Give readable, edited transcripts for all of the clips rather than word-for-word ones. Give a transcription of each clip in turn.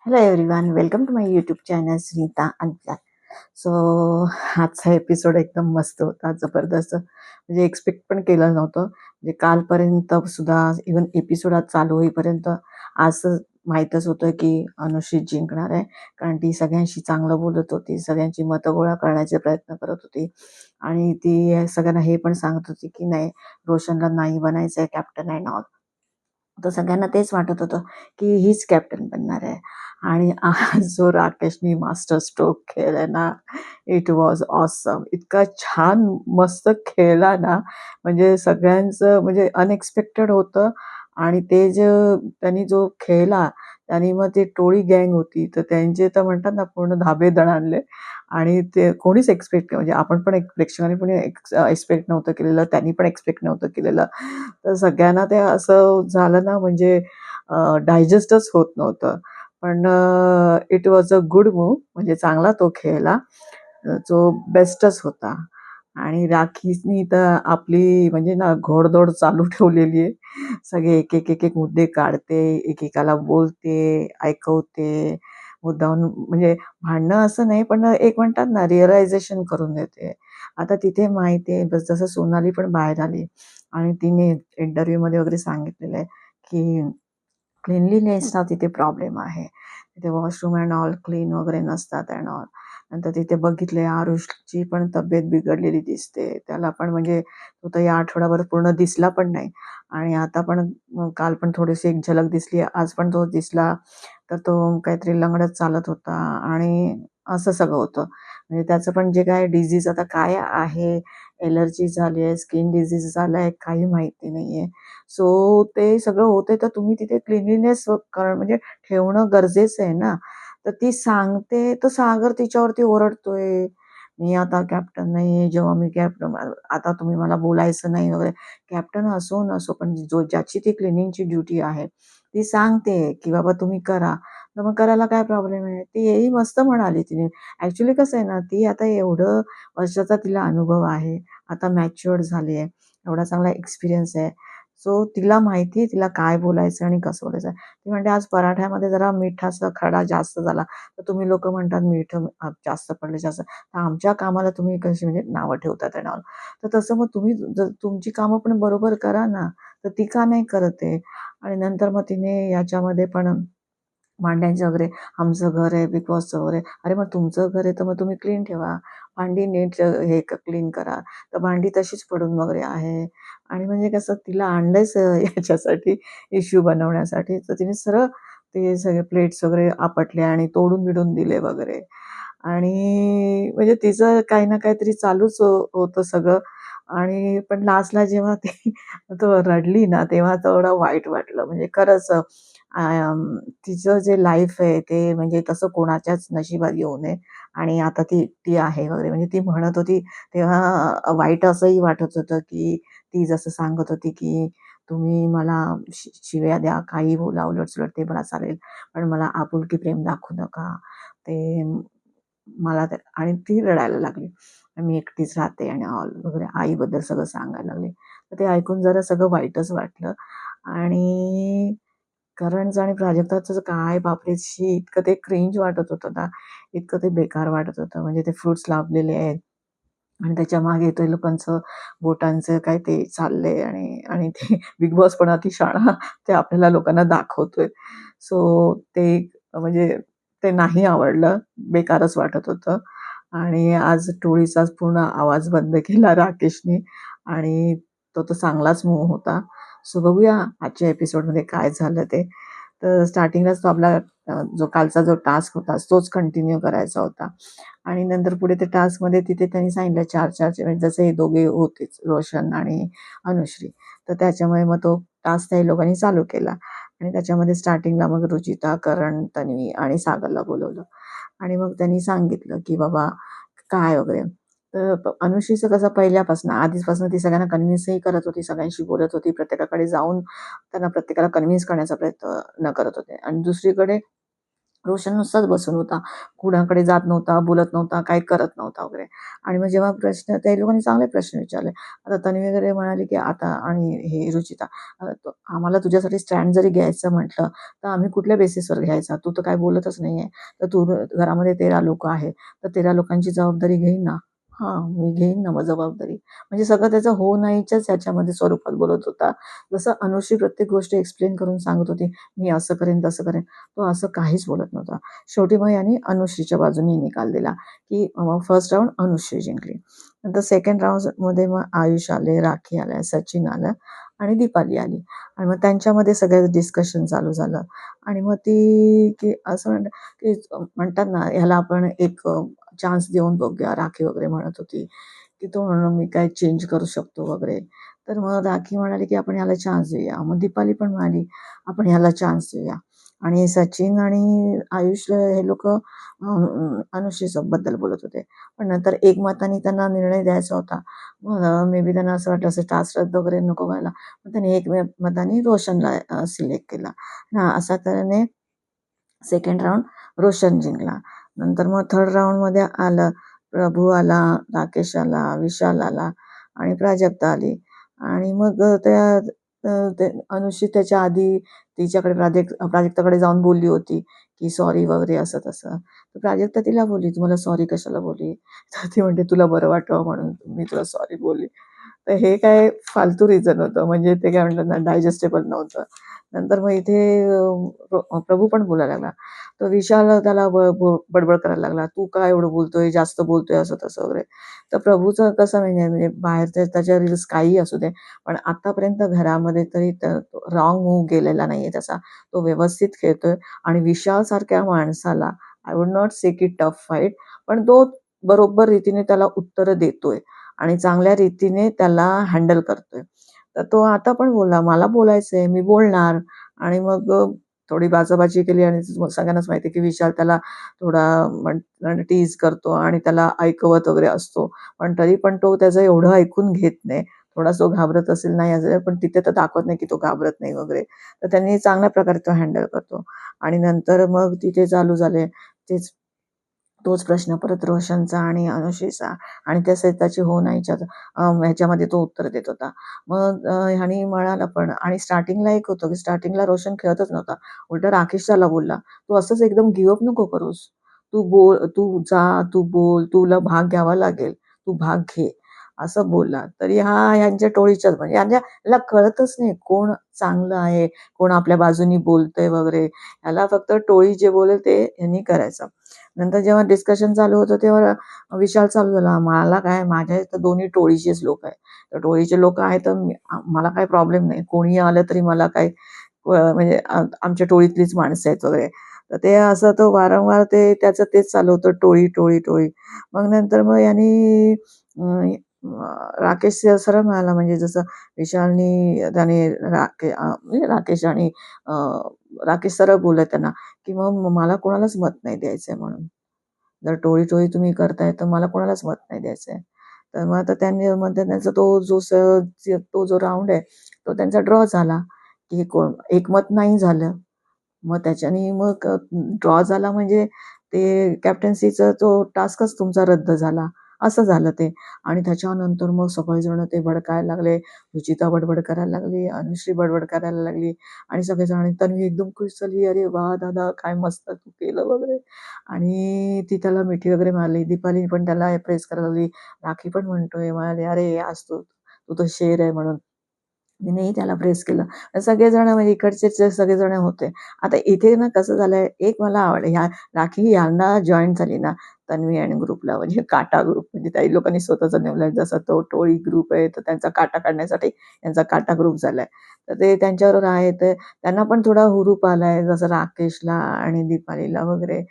Hello everyone, welcome to my YouTube channel Sunita Anchal. So आजचा episode एकदम मस्त होता, जबरदस्त. म्हणजे एक्सपेक्ट पण केलं नव्हतं. म्हणजे कालपर्यंत सुद्धा इवन एपिसोड आज चालू होईपर्यंत असं माहीतच होतं की अनुश्री जिंकणार आहे. कारण ती सगळ्यांशी चांगलं बोलत होती, सगळ्यांची मतं गोळा करण्याचे प्रयत्न करत होती आणि ती सगळ्यांना हे पण सांगत होती की नाही, रोशनला नाही बनायचं आहे कॅप्टन अँड ऑल. तर सगळ्यांना तेच वाटत होतं की हीच कॅप्टन बनणार आहे. आणि आज जो राकेशनी मास्टर स्ट्रोक खेळलाय ना, इट वॉज ऑसम. इतका छान मस्त खेळला ना, म्हणजे सगळ्यांचं म्हणजे अनएक्सपेक्टेड होतं. आणि ते जे त्यांनी जो खेळला त्यांनी मग ती टोळी गँग होती तर त्यांचे तर म्हणतात ना पूर्ण धाबे दणाणले. आणि ते कोणीच एक्सपेक्ट म्हणजे आपण पण एक प्रेक्षकांनी पण एक्सपेक्ट नव्हतं केलेलं, त्यांनी पण एक्सपेक्ट नव्हतं केलेलं. तर सगळ्यांना ते असं झालं ना, म्हणजे डायजेस्टच होत नव्हतं. पण it was a good move, म्हणजे चांगला तो खेळला. जो बेस्टच होता. आणि राखीनी तर आपली म्हणजे ना घोडदौड चालू ठेवलेली आहे. सगळे एक मुद्दे काढते, एकेकाला बोलते, ऐकवते, मुद्दामून म्हणजे भांडणं असं नाही, पण एक म्हणतात ना रिअलायझेशन करून देते. आता तिथे माहिती आहे, जसं सोनाली पण बाहेर आली आणि तिने इंटरव्ह्यूमध्ये वगैरे सांगितलेलं आहे की क्लिनलीनेसचा तिथे प्रॉब्लेम आहे. तिथे वॉशरूम अँड ऑल क्लीन वगैरे नसतात अँड ऑल. नंतर तिथे बघितले आरुषची पण तब्येत बिघडलेली दिसते. त्याला पण म्हणजे तो तर या आठवड्याभर पूर्ण दिसला पण नाही. आणि आता पण काल पण थोडीशी एक झलक दिसली, आज पण तो दिसला. तर तो काहीतरी लंगडत चालत होता आणि असं सगळं होतं. म्हणजे त्याचं पण जे काय डिझीज आता काय आहे, एलर्जी झाली आहे, स्किन डिझीज झाला आहे, काही माहिती नाही आहे. सो ते सगळं होते तर तुम्ही तिथे क्लिनलीनेस म्हणजे ठेवणं गरजेचं आहे ना. तर ती सांगते तर सागर तिच्यावरती ओरडतोय, मी आता कॅप्टन नाही, जेव्हा मी कॅप्टन आता तुम्ही मला बोलायचं नाही वगैरे. कॅप्टन असो नसो, पण ज्याची ती क्लिनिंगची ड्युटी आहे ती सांगते की बाबा तुम्ही करा. तर मग करायला काय प्रॉब्लेम आहे. ती हेही मस्त म्हणाली तिने. ऍक्च्युली कसं आहे ना, ती आता एवढं वर्षाचा तिला अनुभव आहे, आता मॅच्युअर्ड झाली आहे, एवढा चांगला एक्सपिरियन्स आहे. सो तिला माहिती आहे तिला काय बोलायचं आणि कसं बोलायचं. ती म्हणते आज पराठ्यामध्ये जरा मिठाचा खडा जास्त झाला तर तुम्ही लोक म्हणतात मीठ जास्त पडले जास्त, तर आमच्या कामाला तुम्ही कशी म्हणजे नावं ठेवता त्या. तर तसं मग तुम्ही तुमची कामं पण बरोबर करा ना. तर ती का नाही करत आहे. आणि नंतर मग तिने याच्यामध्ये पण भांड्यांचे वगैरे, आमचं घर आहे बिग बॉसचं वगैरे. अरे मग तुमचं घर आहे तर मग तुम्ही क्लीन ठेवा, भांडी नीट हे क्लीन करा. तर भांडी तशीच पडून वगैरे आहे. आणि म्हणजे कसं तिला आणलंयच याच्यासाठी, इश्यू बनवण्यासाठी. तर तिने सरळ ते सगळे प्लेट्स वगैरे आपटले आणि तोडून बिडून दिले वगैरे. आणि म्हणजे तिचं काही ना काहीतरी चालूच होतं सगळं. आणि पण लास्टला जेव्हा ती तो रडली ना तेव्हा थोडं वाईट वाटलं. म्हणजे खरंच तिचं जे लाईफ आहे ते म्हणजे तसं कोणाच्याच नशिबात येऊ नये. आणि आता ती एकटी आहे वगैरे म्हणजे ती म्हणत होती तेव्हा वाईट असंही वाटत होतं की ती जसं सांगत होती की तुम्ही मला शिव्या द्या, काही बोला, उलट-सुलट ते मला चालेल, पण मला आपुलकी प्रेम दाखवू नका. ते मला ते आणि ती रडायला लागली. मी एकटीच राहते आणि ऑल वगैरे आईबद्दल सगळं सांगायला लागली. तर ते ऐकून जरा सगळं वाईटच वाटलं. आणि करणचं आणि प्राजक्ताचं काय बापरे! शी इतकं ते क्रिंज वाटत होतं ना, इतकं ते बेकार वाटत होतं. म्हणजे ते फ्रुट्स लाभलेले आहेत आणि त्याच्या मागे ते लोकांचं बोटांचं काय ते चाललंय आणि आणि ते बिग बॉस पण अतिशहाणा ते आपल्याला लोकांना दाखवतोय. सो ते म्हणजे ते नाही आवडलं. बेकारच वाटत होतं. आणि आज टोळीचाच पूर्ण आवाज बंद केला राकेशने आणि तो तर चांगलाच मूव्ह होता. सो बघूया आजच्या एपिसोडमध्ये काय झालं ते. तर स्टार्टिंगलाच तो आपला जो कालचा जो टास्क होता तोच कंटिन्यू करायचा होता. आणि नंतर पुढे ते टास्कमध्ये तिथे त्यांनी सांगितलं 4-4 म्हणजे जसे हे दोघे होतेच रोशन आणि अनुश्री. तर त्याच्यामुळे मग तो टास्क त्या लोकांनी चालू केला. आणि त्याच्यामध्ये स्टार्टिंगला मग रुचिता, करण, तन्वी आणि सागरला बोलवलं. आणि मग त्यांनी सांगितलं की बाबा काय वगैरे. तर अनुश्रीचं कसं पहिल्यापासून आधीपासून ती सगळ्यांना कन्व्हिन्सही करत होती, सगळ्यांशी बोलत होती, प्रत्येकाकडे जाऊन त्यांना प्रत्येकाला कन्व्हिन्स करण्याचा प्रयत्न करत होते. आणि दुसरीकडे रोशन नुसताच बसून होता. कुणाकडे जात नव्हता, बोलत नव्हता, काही करत नव्हता वगैरे. आणि मग जेव्हा प्रश्न त्या लोकांनी चांगले प्रश्न विचारले. आता तन्वी वगैरे म्हणाली, की आता आणि हे रुचिता, आम्हाला तुझ्यासाठी स्टँड जरी घ्यायचं म्हटलं, तर आम्ही कुठल्या बेसिसवर घ्यायचा? तू तर काही बोलतच नाहीये. तर तू घरामध्ये 13 लोकं आहेत, तर 13 लोकांची जबाबदारी घेईन ना. हां, मी घेईन ना मग जबाबदारी. म्हणजे सगळं त्याचं हो नाहीच्याच ह्याच्यामध्ये स्वरूपात बोलत होता. जसं अनुश्री प्रत्येक गोष्ट एक्सप्लेन करून सांगत होती, मी असं करेन, तसं करेन. तो असं काहीच बोलत नव्हता. शेवटी मग यांनी अनुश्रीच्या बाजूने निकाल दिला, की फर्स्ट राउंड अनुश्री जिंकली. नंतर सेकंड राउंडमध्ये मग आयुष आले, राखी आल्या, सचिन आलं आणि दीपाली आली. आणि मग त्यांच्यामध्ये सगळं डिस्कशन चालू झालं. आणि मग ती की असं की म्हणतात ना, ह्याला आपण एक चान्स देऊन बघूया, राखी वगैरे म्हणत होती. की तो म्हणून मी काय चेंज करू शकतो वगैरे. तर मग राखी म्हणाली, की आपण ह्याला चान्स देऊया. मग दीपाली पण म्हणाली, आपण ह्याला चान्स देऊया. आणि सचिन आणि आयुष हे लोकं अनुश्रीबद्दल बोलत होते. पण नंतर एकमताने त्यांना निर्णय द्यायचा होता. मग मे बी त्यांना असं वाटलं असेल टास्क रद्द वगैरे नको व्हायला. मग त्यांनी एकमताने रोशनला सिलेक्ट केला. हां, अशा तऱ्हेने सेकंड राउंड रोशन जिंकला. नंतर मग थर्ड राउंडमध्ये आलं, प्रभू आला, राकेश आला, विशाल आला आणि प्राजक्ता आली. आणि मग ते अनुश्री त्याच्या आधी तिच्याकडे प्राजक्ताकडे जाऊन बोलली होती, की सॉरी वगैरे असं तसं. तर प्राजक्ता तिला बोलली, "तू मला सॉरी कशाला बोलली?" तर ती म्हणते, "तुला बरं वाटावं म्हणून मी तुला सॉरी बोलली." तर हे काय फालतू रिझन होतं. म्हणजे ते काय म्हणतात ना, डायजेस्टेबल नव्हतं. नंतर मग इथे प्रभू पण बोलायला लागला. तर विशाल त्याला बडबड करायला लागला, "तू काय एवढं बोलतोय, जास्त बोलतोय," असं तसं वगैरे. तर प्रभूचं कसं म्हणजे बाहेरच्या त्याच्या रील्स काहीही असू दे, पण आतापर्यंत घरामध्ये तरी रॉंग मूव्ह गेलेला नाहीये त्याचा. तो व्यवस्थित खेळतोय आणि विशालसारख्या माणसाला आय वुड नॉट से की टफ फाईट, पण तो बरोबर रीतीने त्याला उत्तरं देतोय आणि चांगल्या रीतीने त्याला हँडल करतोय. तर तो आता पण बोलला, "मला बोलायचंय, मी बोलणार." आणि मग थोडी बाचाबाची केली आणि सगळ्यांनाच माहिती आहे, की विशाल त्याला थोडा टीज करतो आणि त्याला ऐकवत वगैरे असतो. पण तरी पण तो त्याचं एवढं ऐकून घेत नाही. थोडा तो घाबरत असेल नाही असेल, पण तिथे तर दाखवत नाही, की तो घाबरत नाही वगैरे. तर त्यांनी चांगल्या प्रकारे तो हँडल करतो. आणि नंतर मग तिथे चालू झाले तेच तोच प्रश्न परत रोशनचा आणि अनुश्रीचा आणि त्या त्याची हो नाहीच्या ह्याच्यामध्ये तो उत्तर देत होता. मग ह्यानी म्हणाला पण आणि स्टार्टिंगला एक होतं, की स्टार्टिंगला रोशन खेळतच नव्हता. उलटा राकेश त्याला बोलला, "तू असंच एकदम गिव्ह अप नको करूस. तू बोल, तू जा, तू बोल, तुला भाग घ्यावा लागेल. तू भाग घे." असं बोलला. तरी ह्यांच्या टोळीच्याच म्हणजे ह्याला कळतच नाही कोण चांगलं आहे, कोण आपल्या बाजूनी बोलतंय वगैरे. ह्याला फक्त टोळी जे बोलेल ते ह्यांनी करायचं. नंतर जेव्हा डिस्कशन चालू होतं तेव्हा विशाल चालू झाला, "मला काय माझ्या इथं दोन्ही टोळीचेच लोक आहेत. तर टोळीचे लोक आहेत तर मला काही प्रॉब्लेम नाही. कोणीही आलं तरी मला काही म्हणजे आमच्या टोळीतलीच माणसं आहेत वगैरे." तर ते असं तो वारंवार ते त्याचं तेच चालू होतं टोळी, टोळी, टोळी. मग नंतर मग यांनी राकेश सरळ म्हणाला म्हणजे जसं विशालनी त्याने म्हणजे राकेश आणि अ, राकेश सरळ बोलला त्यांना, की "मग मला कोणालाच मत नाही द्यायचंय म्हणून. जर टोळी-टोळी तुम्ही करताय तर मला कोणालाच मत नाही द्यायचंय." तर मग आता त्यांनी मग त्यांचा तो जो राउंड आहे, तो त्यांचा ड्रॉ झाला, की एकमत नाही झालं. मग त्याच्याने मग ड्रॉ झाला म्हणजे ते कॅप्टन्सीचा तो टास्कच तुमचा रद्द झाला, असं झालं ते. आणि त्याच्यानंतर मग सगळेजण ते भडकायला लागले. रुचिता बडबड करायला लागली, अनुश्री बडबड करायला लागली आणि सगळेजण आणि तन्वी एकदम खुश झाली, "अरे वाह दादा, काय मस्त तू केलं" वगैरे. आणि ती त्याला मिठी वगैरे मारली. दीपाली पण त्याला प्रेस करायला लागली. राखी पण म्हणाली, "अरे आज तू तू तर शेर आहे" म्हणून. तिनेही त्याला प्रेस केलं. सगळेजण म्हणजे इकडचेच जे सगळेजण होते. आता इथे ना कसं झालंय, एक मला आवड राखी यांना जॉइन झाली ना, तन्वी आणि ग्रुपला म्हणजे काटा ग्रुप म्हणजे काही लोकांनी स्वतःचा नेमलाय. जसा तो टोळी ग्रुप आहे, तर त्यांचा काटा काढण्यासाठी यांचा काटा ग्रुप झालाय. तर ते त्यांच्याबरोबर आहे, तर त्यांना पण थोडा हुरूप आलाय, जसं राकेशला आणि दीपालीला वगैरे.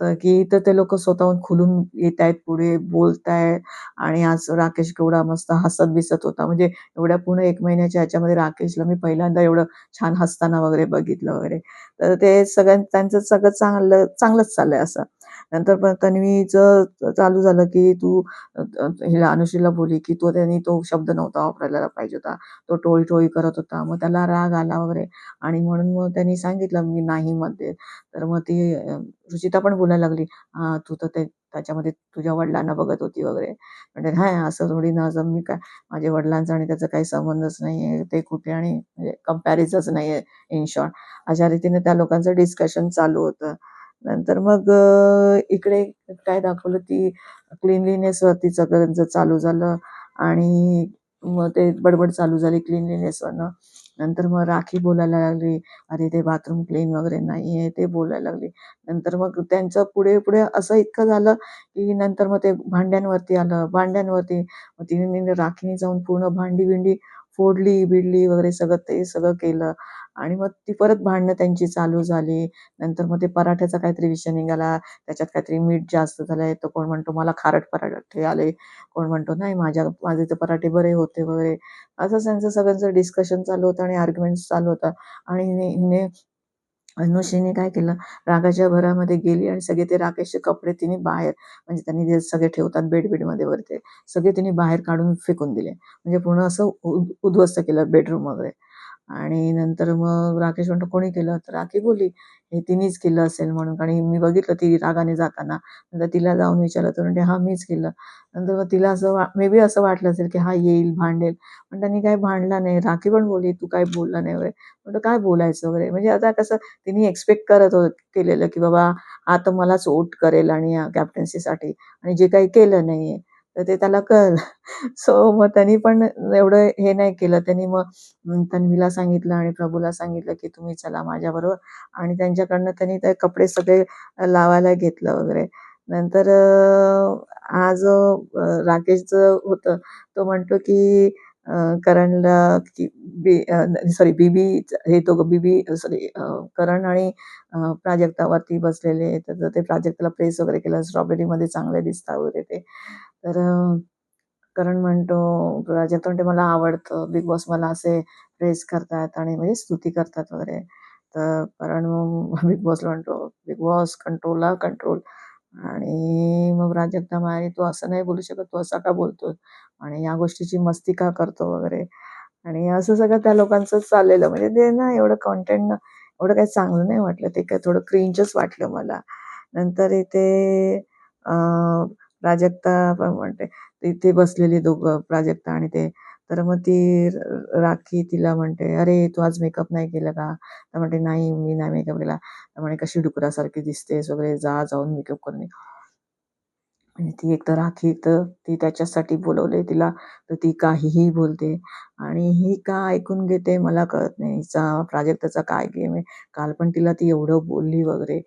तर की तर ते लोकं स्वतःहून खुलून येतायत पुढे, बोलतायत आणि आज राकेश केवढा मस्त हसत-बिसत होता. म्हणजे एवढ्या पूर्ण 1 महिन्याच्या ह्याच्यामध्ये राकेशला मी पहिल्यांदा एवढं छान हसताना वगैरे बघितलं वगैरे. तर ते त्यांचं सगळं चांगलंच चाललंय असं. नंतर पण तन्वीचं चालू झालं, की तू हिला अनुश्रीला बोलली, की त्यांनी तो शब्द नव्हता वापरायला पाहिजे होता. तो टोळी-टोळी करत होता. मग त्याला राग आला वगैरे आणि म्हणून मग त्यांनी सांगितलं, "मी नाही म्हणते." तर मग ती रुचिता पण बोलायला लागली, "हां, तू तर त्याच्यामध्ये तुझ्या वडिलांना बघत होती वगैरे." म्हणजे "हां, असं थोडी ना, असं मी काय माझ्या वडिलांचा आणि त्याचा काही संबंधच नाहीये. ते कुठे आणि म्हणजे कंपॅरिझनच नाहीये इन शॉर्ट." अशा रीतीने त्या लोकांचं डिस्कशन चालू होतं. नंतर मग इकडे काय दाखवलं, ती क्लीनलीनेसवरती सगळ्यांचं चालू झालं आणि मग ते बडबड चालू झाली क्लीनलीनेसवरनं. नंतर मग राखी बोलायला लागली, "अरे, ते बाथरूम क्लीन वगैरे नाहीये." ते बोलायला लागली. नंतर मग त्यांचं पुढे-पुढे असं इतकं झालं, की नंतर मग ते भांड्यांवरती आलं. भांड्यांवरती मग राखीने जाऊन पूर्ण भांडी-बिंडी फोडली-बिडली वगैरे सगळं ते सगळं केलं आणि मग ती परत भांडणं त्यांची चालू झाली. नंतर मग ते पराठ्याचा काहीतरी विषय निघाला. त्याच्यात काहीतरी मीठ जास्त झालंय, तर कोण म्हणतो मला खारट पराठे आले, कोण म्हणतो नाही माझे तर पराठे बरे होते वगैरे. असं त्यांचं सगळ्यांचं डिस्कशन चालू होतं आणि आर्ग्युमेंट्स चालू होतं आणि हिने अनुश्रीने काय केलं, रागाच्या भरामध्ये गेली आणि सगळे ते राकेशचे कपडे तिने बाहेर म्हणजे त्यांनी जे सगळे ठेवतात बेडमध्ये वगैरे ते सगळे तिने बाहेर काढून फेकून दिले. म्हणजे पूर्ण असं उद्ध्वस्त केलं बेडरूम वगैरे. आणि नंतर मग राकेश म्हणतो, "कोणी केलं?" तर राखी बोलली, "हे तिनेच केलं असेल" म्हणून. आणि मी बघितलं ती रागाने जाताना. नंतर तिला जाऊन विचारलं तर म्हणते, "हां, मीच केलं." नंतर मग तिला असं मे बी असं वाटलं असेल, की हा येईल, भांडेल. पण त्यांनी काही भांडला नाही. राखी पण बोलली, "तू काही बोलला नाही" वगैरे. म्हटलं, "काय बोलायचं?" वगैरे. म्हणजे आता कसं तिने एक्सपेक्ट केलेलं, की बाबा हा तर मलाच वोट करेल आणि कॅप्टन्सीसाठी आणि जे काही केलं नाहीये, तर ते त्याला कळलं. सो मग त्यांनी पण एवढं हे नाही केलं. त्यांनी मग तन्वीला सांगितलं आणि प्रभूला सांगितलं, की तुम्ही चला माझ्याबरोबर आणि त्यांच्याकडनं त्यांनी ते कपडे सगळे लावायला घेतलं वगैरे. नंतर आज राकेशचं होतं. तो म्हणतो, की करणला की सॉरी बीबी हे दोघं सॉरी करण आणि प्राजक्तावरती बसलेले. तर ते प्राजक्ताला प्रेस वगैरे केलं. स्ट्रॉबेरीमध्ये चांगले दिसता वगैरे ते. तर करण म्हणतो, प्राजक्ता म्हणते, "मला आवडतं. बिग बॉस मला असे प्रेझ करतात आणि म्हणजे स्तुती करतात वगैरे." तर करण मग बिग बॉसला म्हणतो, "बिग बॉस कंट्रोलला कंट्रोल." आणि मग प्राजक्ता म्हणाली, "तू असं नाही बोलू शकत. तू असा का बोलतोस? आणि या गोष्टीची मस्ती का करतो?" वगैरे. आणि असं सगळं त्या लोकांचं चाललेलं. म्हणजे ते ना एवढं कंटेंट ना एवढं काही चांगलं नाही वाटलं. ते काय थोडं क्रिंजच वाटलं मला. नंतर इथे अ, प्राजक्ता पण म्हणते, इथे बसलेली दोघं प्राजक्ता आणि ते. तर मग ती राखी तिला म्हणते, "अरे, तू आज मेकअप नाही केला का?" तर म्हणते, "नाही, मी नाही मेकअप केला." तर म्हणे, "कशी डुकरासारखी दिसतेस वगैरे, जा जाऊन मेकअप करून ये." आणि ती एक तर राखी तर ती त्याच्यासाठी बोलवले तिला, तर ती काहीही बोलते आणि ही का ऐकून घेते मला कळत नाही. हिचा प्राजक्ताचा काय गेम आहे. काल पण तिला ती एवढं बोलली वगैरे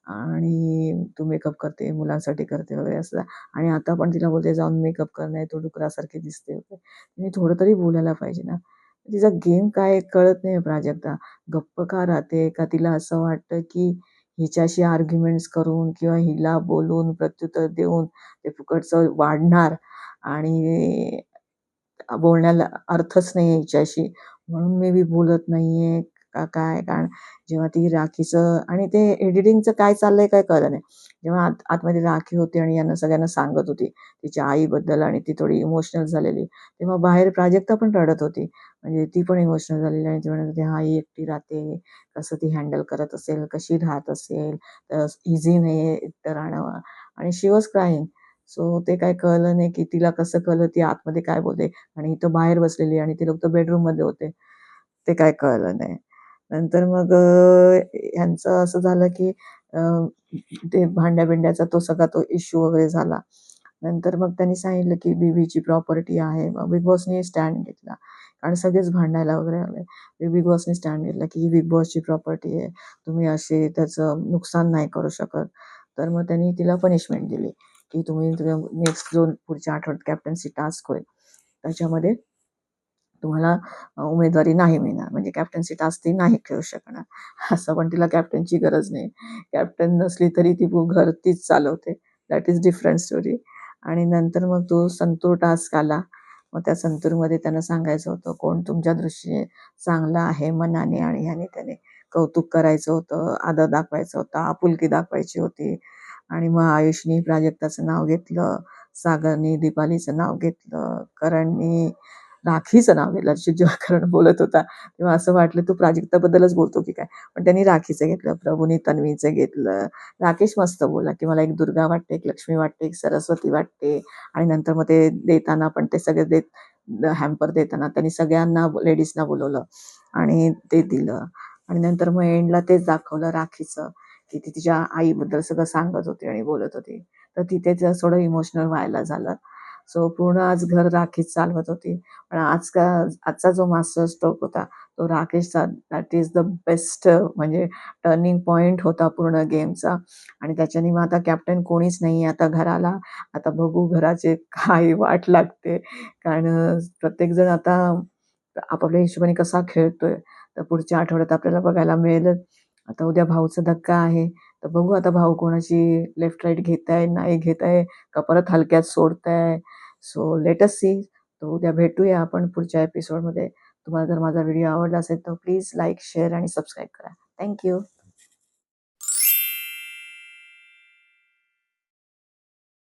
आणि तू मेकअप करते, मुलांसाठी करते वगैरे असं आणि आता पण तिला बोलते जाऊन मेकअप कर, नाही तू डुकरासारखी दिसते वगैरे. तिने थोडं तरी बोलायला पाहिजे ना. तिचा गेम काय कळत नाही प्राजक्ता. गप्प का राहते? का तिला असं वाटतं, की हिच्याशी आर्ग्युमेंट्स करून किंवा हिला बोलून, प्रत्युत्तर देऊन ते फुकटचं वाढणार आणि बोलण्याला अर्थच नाहीये हिच्याशी, म्हणून मे बी बोलत नाहीये का काय? कारण जेव्हा ती राखीचं आणि ते एडिटिंगचं काय चाललंय काय कळलं नाही. जेव्हा आतमध्ये राखी होती आणि यांना सगळ्यांना सांगत होती तिच्या आईबद्दल आणि ती थोडी इमोशनल झालेली, तेव्हा बाहेर प्राजक्ता पण रडत होती. म्हणजे ती पण इमोशनल झालेली आणि ती म्हणत होती, "हां, ही एकटी राहते, कसं ती हँडल करत असेल, कशी राहत असेल, इझी नाहीये एकटं राहणं." आणि शी वॉज क्रायिंग. सो ते काही कळलं नाही, की तिला कसं कळलं ती आतमध्ये काय बोलते आणि इथं बाहेर बसलेली आणि ते लोक तर बेडरूममध्ये होते. ते काय कळलं नाही. नंतर मग ह्यांचं असं झालं, की अ, ते भांड्या-बिंड्याचा तो इश्यू वगैरे झाला. नंतर मग त्यांनी सांगितलं, की बीबीची प्रॉपर्टी आहे. मग बिग बॉसनी स्टँड घेतला. कारण सगळेच भांडायला वगैरे लागले. बिग बॉसनी स्टँड घेतला, की ही बिग बॉसची प्रॉपर्टी आहे. तुम्ही असे त्याचं नुकसान नाही करू शकत. तर मग त्यांनी तिला पनिशमेंट दिली, की तुम्ही नेक्स्ट जो पुढच्या आठवड्यात कॅप्टन्सी टास्क होईल, त्याच्यामध्ये तुम्हाला उमेदवारी नाही मिळणार. म्हणजे कॅप्टन्सी टास्क ती नाही खेळू शकणार. असं पण तिला कॅप्टनची गरज नाही. कॅप्टन नसली तरी ती घर तीच चालवते. That is different story. आणि नंतर मग तो संतूर टास्क आला. मग त्या संतूरमध्ये त्यांना सांगायचं होतं, कोण तुमच्या दृष्टीने चांगला आहे मनाने आणि ह्याने त्याने. कौतुक करायचं होतं, आदर दाखवायचा होता, आपुलकी दाखवायची होती. आणि मग आयुषनी प्राजक्ताचं नाव घेतलं, सागरनी दीपालीचं नाव घेतलं, करणनी राखीचं नाव घेतलं. जेव्हा करण बोलत होता तेव्हा असं वाटलं तो प्राजक्ताबद्दलच बोलतो की काय, पण त्यांनी राखीचं घेतलं, प्रभूनी तन्वीचं घेतलं. राकेश मस्त बोलला की मला एक दुर्गा वाटते, एक लक्ष्मी वाटते, एक सरस्वती वाटते. आणि नंतर मग ते देताना पण ते सगळे हॅम्पर देताना त्यांनी सगळ्यांना लेडीजना बोलवलं आणि ते दिलं. आणि नंतर मग एंडला तेच दाखवलं राखीचं, की ती तिच्या आईबद्दल सगळं सांगत होती आणि बोलत होती. तर तिथे थोडं इमोशनल व्हायला झालं. सो पूर्ण आज घर राखीच चालवत होती. पण आजचा जो मास्टर स्ट्रोक होता तो राकेशचा. दॅट इज द बेस्ट, म्हणजे टर्निंग पॉइंट होता पूर्ण गेमचा. आणि त्याच्याने मग आता कॅप्टन कोणीच नाही आता घराला. आता बघू घराचे काय वाट लागते, कारण प्रत्येकजण आता आपापल्या हिशोबाने कसा खेळतोय. तर पुढच्या आठवड्यात आपल्याला बघायला मिळेलच. आता उद्या भाऊचा धक्का आहे, तर बघू आता भाऊ कोणाची लेफ्ट राईट घेताय, नाही घेताय, का परत हलक्यात सोडताय. So let us see. तर उद्या भेटूया आपण पुढच्या एपिसोडमध्ये. तुम्हाला जर माझा व्हिडिओ आवडला असेल तर प्लीज लाईक, शेअर आणि सबस्क्राईब करा. थँक्यू.